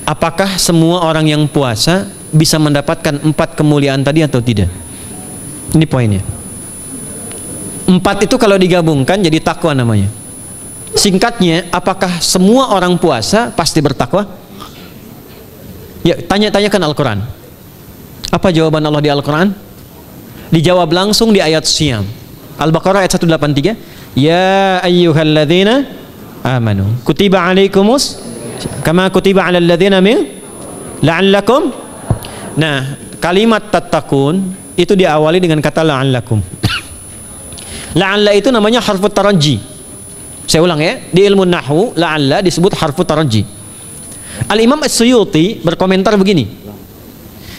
apakah semua orang yang puasa bisa mendapatkan 4 kemuliaan tadi atau tidak? Ini poinnya. 4 itu kalau digabungkan jadi takwa namanya. Singkatnya, apakah semua orang puasa pasti bertakwa? Ya, tanya-tanyakan Al-Quran. Apa jawaban Allah di Al-Quran? Dijawab langsung di ayat Siyam. Al-Baqarah ayat 183. Ya ayyuhalladzina amanu kutiba alaikumus kama kutiba alal ladzina min la'allakum. Nah, kalimat tattaqun itu diawali dengan kata la'allakum. La'alla itu namanya harfu taraji. Saya ulang ya, di ilmu nahwu la'alla disebut harfu taraji. Al-Imam As-Suyuti berkomentar begini,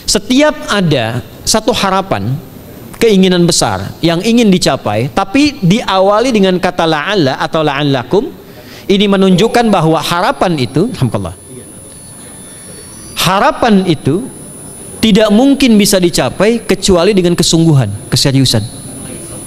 setiap ada satu harapan, keinginan besar yang ingin dicapai, tapi diawali dengan kata la'alla atau la'allakum, ini menunjukkan bahwa harapan itu, alhamdulillah, harapan itu tidak mungkin bisa dicapai kecuali dengan kesungguhan, keseriusan.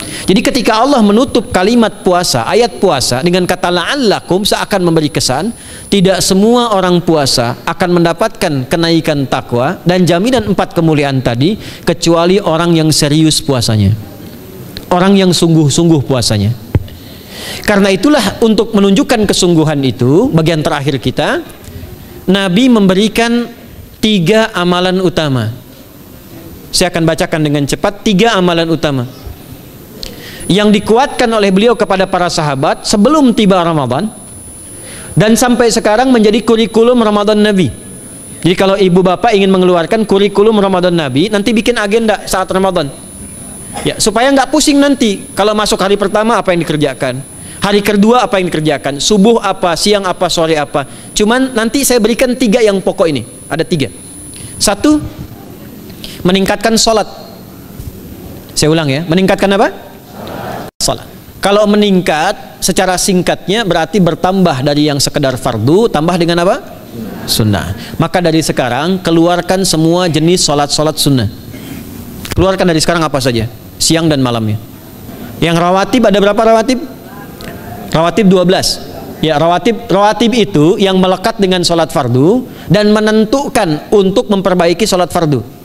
Jadi ketika Allah menutup kalimat puasa, ayat puasa dengan kata la'allakum, seakan memberi kesan tidak semua orang puasa akan mendapatkan kenaikan takwa dan jaminan 4 kemuliaan tadi kecuali orang yang serius puasanya, orang yang sungguh-sungguh puasanya. Karena itulah, untuk menunjukkan kesungguhan itu, bagian terakhir kita, Nabi memberikan 3 amalan utama. Saya akan bacakan dengan cepat 3 amalan utama yang dikuatkan oleh beliau kepada para sahabat sebelum tiba Ramadan dan sampai sekarang menjadi kurikulum Ramadan Nabi. Jadi kalau ibu bapak ingin mengeluarkan kurikulum Ramadan Nabi, nanti bikin agenda saat Ramadan ya, supaya nggak pusing nanti kalau masuk hari pertama apa yang dikerjakan, hari kedua apa yang dikerjakan, subuh apa, siang apa, sore apa. Cuman nanti saya berikan 3 yang pokok ini. Ada 3. 1, meningkatkan sholat. Saya ulang ya, meningkatkan apa? Salat. Kalau meningkat secara singkatnya berarti bertambah dari yang sekedar fardu, tambah dengan apa? Sunnah. Maka dari sekarang keluarkan semua jenis salat-salat sunnah. Keluarkan dari sekarang apa saja, siang dan malamnya. Yang rawatib ada berapa rawatib? Rawatib 12. Ya, rawatib itu yang melekat dengan salat fardu dan menentukan untuk memperbaiki salat fardu.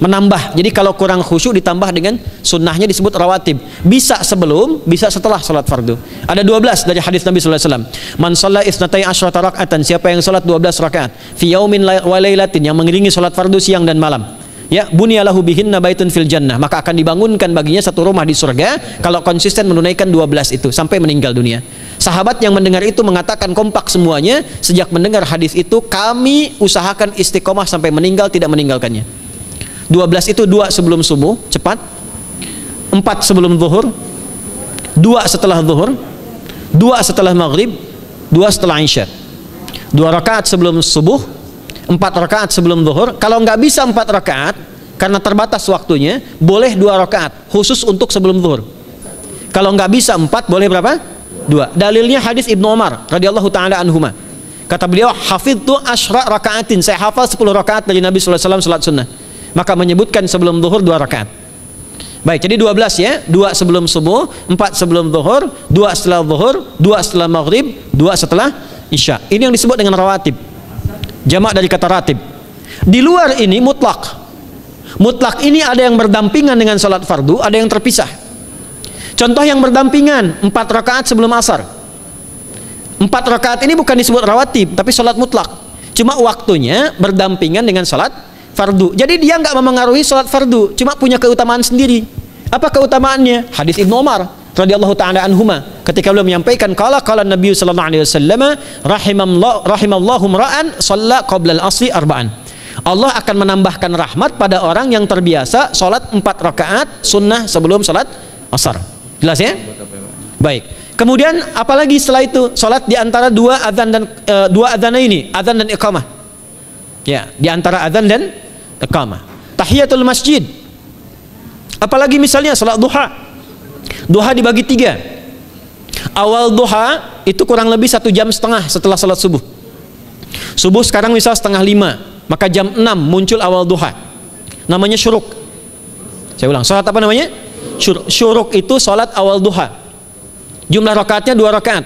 Menambah, jadi kalau kurang khusyuk ditambah dengan sunnahnya disebut rawatib. Bisa sebelum, bisa setelah salat fardu. Ada 12 dari hadis Nabi sallallahu alaihi wasallam. Man shalla isnatai asyrata raka'atan, siapa yang salat 12 rakaat fi yaumin wa lailatin, yang mengiringi salat fardu siang dan malam, ya, bunyalahu bihinna baitun fil jannah, maka akan dibangunkan baginya satu rumah di surga kalau konsisten menunaikan 12 itu sampai meninggal dunia. Sahabat yang mendengar itu mengatakan kompak semuanya, sejak mendengar hadis itu kami usahakan istiqomah sampai meninggal tidak meninggalkannya. 12 itu 2 sebelum subuh, cepat. 4 sebelum zuhur, 2 setelah zuhur, 2 setelah maghrib, 2 setelah isya. 2 rakaat sebelum subuh, 4 rakaat sebelum zuhur. Kalau nggak bisa 4 rakaat karena terbatas waktunya, boleh 2 rakaat khusus untuk sebelum zuhur. Kalau nggak bisa 4, boleh berapa? 2. Dalilnya hadis Ibnu Umar radhiyallahu taala anhuma. Kata beliau, hafidtu asyra rakaatin, saya hafal 10 rakaat dari Nabi sallallahu alaihi wasallam salat sunnah. Maka menyebutkan sebelum zuhur 2 rakaat. Baik, jadi 12 ya. 2 sebelum subuh, 4 sebelum zuhur, 2 setelah zuhur, 2 setelah maghrib, 2 setelah isya. Ini yang disebut dengan rawatib. Jamak dari kata ratib. Di luar ini mutlak. Mutlak ini ada yang berdampingan dengan salat fardu, ada yang terpisah. Contoh yang berdampingan, 4 rakaat sebelum asar. 4 rakaat ini bukan disebut rawatib, tapi salat mutlak. Cuma waktunya berdampingan dengan salat fardu. Jadi dia nggak memengaruhi salat fardu, cuma punya keutamaan sendiri. Apa keutamaannya? Hadis Ibnu Umar radhiyallahu taala anhuma, ketika beliau menyampaikan qala Nabi sallallahu alaihi wasallam rahimallahu ra'an shalla qabla al-asri arba'an. Allah akan menambahkan rahmat pada orang yang terbiasa salat 4 rakaat sunnah sebelum salat asar. Jelas ya? Baik. Kemudian apalagi setelah itu? Salat di antara 2 adzan dan 2 adzan ini, adzan dan iqamah. Ya, di antara adzan dan iqamah. Tahiyatul masjid. Apalagi misalnya salat duha. Duha dibagi 3. Awal duha itu kurang lebih 1,5 jam setelah salat subuh. Subuh sekarang misal 4:30, maka jam 6 muncul awal duha. Namanya syuruk. Saya ulang, salat apa namanya? Syuruk itu salat awal duha. Jumlah rakaatnya 2 rakaat.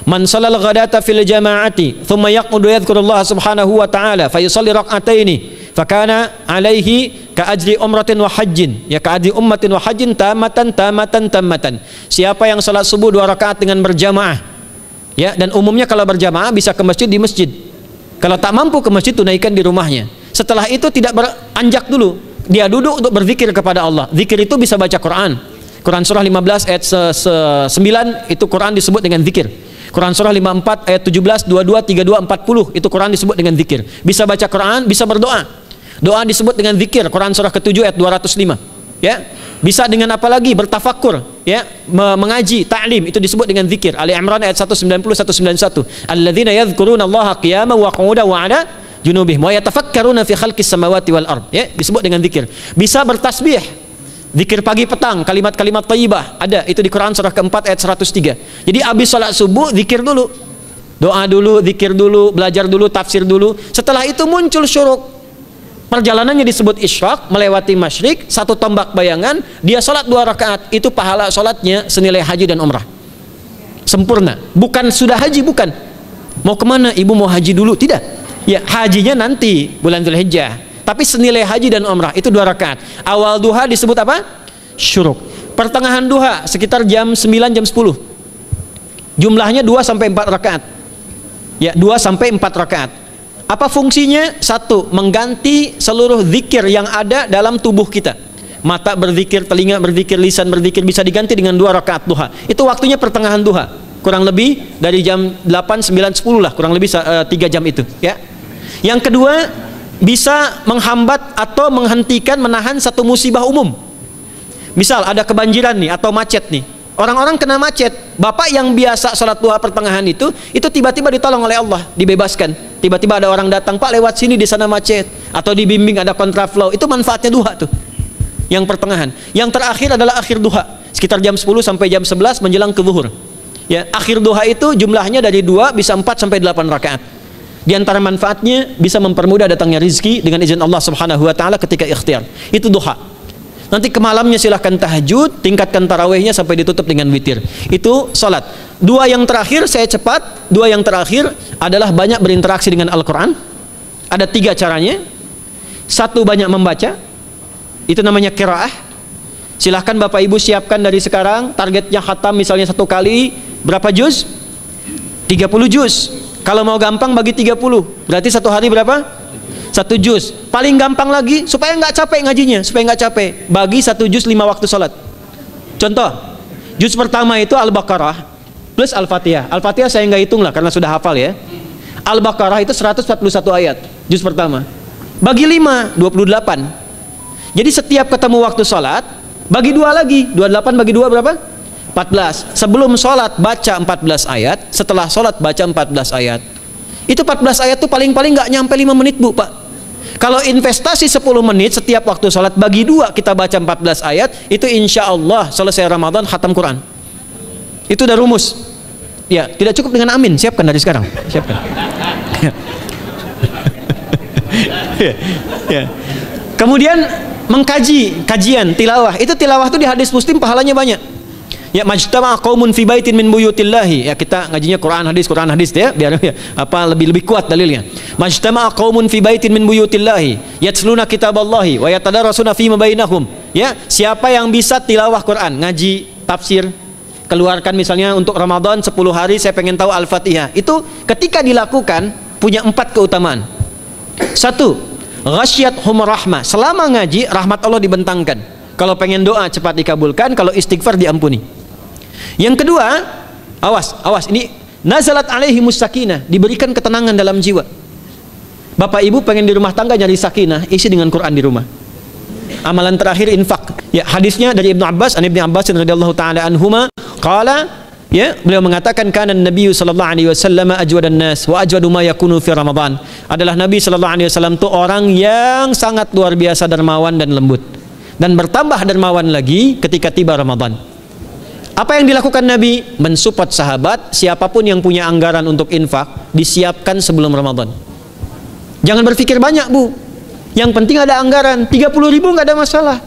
Man sallal ghadata fil jama'ati thumma yaqudu yadhkurullah subhanahu wa ta'ala fa yusalli rak'ataini fakana alaihi ka ajri umratin wa hajjin, ya ka ajri ummatin wa hajjin tamatan. Siapa yang salat subuh 2 rakaat dengan berjamaah, ya, dan umumnya kalau berjamaah bisa ke masjid di masjid. Kalau tak mampu ke masjid, tunaikan di rumahnya. Setelah itu tidak beranjak dulu, dia duduk untuk berzikir kepada Allah. Zikir itu bisa baca Quran. Quran surah 15 ayat 9 itu Quran disebut dengan zikir. Quran surah 54 ayat 17, 22, 32, 40 itu Quran disebut dengan zikir. Bisa baca Quran, bisa berdoa. Doa disebut dengan zikir. Quran surah ke-7 ayat 205. Ya. Bisa dengan apa lagi? Bertafakur, ya, mengaji, ta'lim, itu disebut dengan zikir. Ali Imran ayat 190 191. Alladzina yadhkuruna Allaha qiyaman wa qu'udan wa 'ala junubihim wa yatafakkaruna fi khalqis samawati wal ard, ya, disebut dengan zikir. Bisa bertasbih, zikir pagi petang, kalimat-kalimat thayyibah, ada itu di Quran surah keempat ayat 103. Jadi habis salat subuh zikir dulu, doa dulu, zikir dulu, belajar dulu, tafsir dulu. Setelah itu muncul syuruk, perjalanannya disebut isyraq, melewati masyrik, 1 tombak bayangan, dia salat 2 rakaat, itu pahala salatnya senilai haji dan umrah, sempurna. Bukan sudah haji, bukan mau kemana ibu, mau haji dulu, tidak, ya, hajinya nanti bulan Dzulhijjah, tapi senilai haji dan umrah itu 2 rakaat. Awal duha disebut apa? Syuruk. Pertengahan duha sekitar jam 9 jam 10, jumlahnya 2 sampai 4 rakaat, ya, 2 sampai 4 rakaat. Apa fungsinya? 1, mengganti seluruh zikir yang ada dalam tubuh kita. Mata berzikir, telinga berzikir, lisan berzikir, bisa diganti dengan 2 rakaat duha. Itu waktunya pertengahan duha, kurang lebih dari jam 8, 9, 10 lah, kurang lebih 3 jam itu, ya. Yang kedua, bisa menghambat atau menghentikan, menahan satu musibah umum. Misal ada kebanjiran nih atau macet nih, orang-orang kena macet, bapak yang biasa sholat duha pertengahan itu tiba-tiba ditolong oleh Allah, dibebaskan. Tiba-tiba ada orang datang, Pak lewat sini, di sana macet, atau dibimbing ada kontraflow. Itu manfaatnya duha tuh, yang pertengahan. Yang terakhir adalah akhir duha, sekitar jam 10 sampai jam 11 menjelang ke zuhur, ya. Akhir duha itu jumlahnya dari 2 bisa 4 sampai 8 rakaat. Di antara manfaatnya bisa mempermudah datangnya rizki dengan izin Allah subhanahu wa ta'ala ketika ikhtiar. Itu duha. Nanti ke malamnya silahkan tahajud, tingkatkan tarawihnya sampai ditutup dengan witir. Itu salat. 2 yang terakhir saya cepat. 2 yang terakhir adalah banyak berinteraksi dengan Al-Quran. Ada 3 caranya. 1, banyak membaca, itu namanya qiraah. Silahkan bapak ibu siapkan dari sekarang, targetnya khatam misalnya 1 kali berapa juz? 30 juz. Kalau mau gampang bagi 30, berarti 1 hari berapa? 1 juz. Paling gampang lagi, supaya nggak capek ngajinya, supaya nggak capek, bagi 1 juz 5 waktu salat. Contoh, juz pertama itu Al-Baqarah plus Al-Fatihah. Al-Fatihah saya nggak hitung lah karena sudah hafal, ya. Al-Baqarah itu 141 ayat, juz pertama. Bagi 5, 28. Jadi setiap ketemu waktu salat, bagi 2 lagi, 28 bagi 2 berapa? 14. Sebelum sholat baca 14 ayat, setelah sholat baca 14 ayat. Itu 14 ayat tuh paling-paling nggak nyampe 5 menit, Bu, Pak. Kalau investasi 10 menit setiap waktu sholat, bagi 2 kita baca 14 ayat, itu insya Allah selesai Ramadan khatam Quran. Itu udah rumus. Ya, tidak cukup dengan amin, siapkan dari sekarang. Siapkan. Ya. Kemudian mengkaji, kajian, tilawah. Itu tilawah itu di hadis Muslim pahalanya banyak. Ya, majtama'a qaumun fi baitin min buyutillahi. Ya, kita ngajinya Quran hadis ya, biar ya, apa lebih kuat dalilnya. Majtama'a qaumun fi baitin min buyutillahi yatluna kitaballahi wa yatadarasuna fi ma bainahum. Ya, siapa yang bisa tilawah Quran, ngaji, tafsir, keluarkan misalnya untuk Ramadan 10 hari saya pengen tahu Al-Fatihah. Itu ketika dilakukan punya 4 keutamaan. 1, ghasyiyatuhum rahmah. Selama ngaji rahmat Allah dibentangkan. Kalau pengen doa cepat dikabulkan, kalau istighfar diampuni. Yang kedua, awas, ini nazalat alaihi musakinah, diberikan ketenangan dalam jiwa. Bapak ibu pengen di rumah tangga nyari sakinah, isi dengan Quran di rumah. Amalan terakhir infak. Ya, hadisnya dari Ibnu Abbas, an Ibnu Abbas radhiyallahu taala anhuma, qala, ya, beliau mengatakan kana Nabi sallallahu alaihi wasallam ajwadan nas wa ajwadu ma yakunu fi Ramadan. Adalah Nabi sallallahu alaihi wasallam itu orang yang sangat luar biasa dermawan dan lembut, dan bertambah dermawan lagi ketika tiba Ramadan. Apa yang dilakukan Nabi? Mensupport sahabat, siapapun yang punya anggaran untuk infak, disiapkan sebelum Ramadan. Jangan berpikir banyak, Bu. Yang penting ada anggaran, 30.000 nggak ada masalah.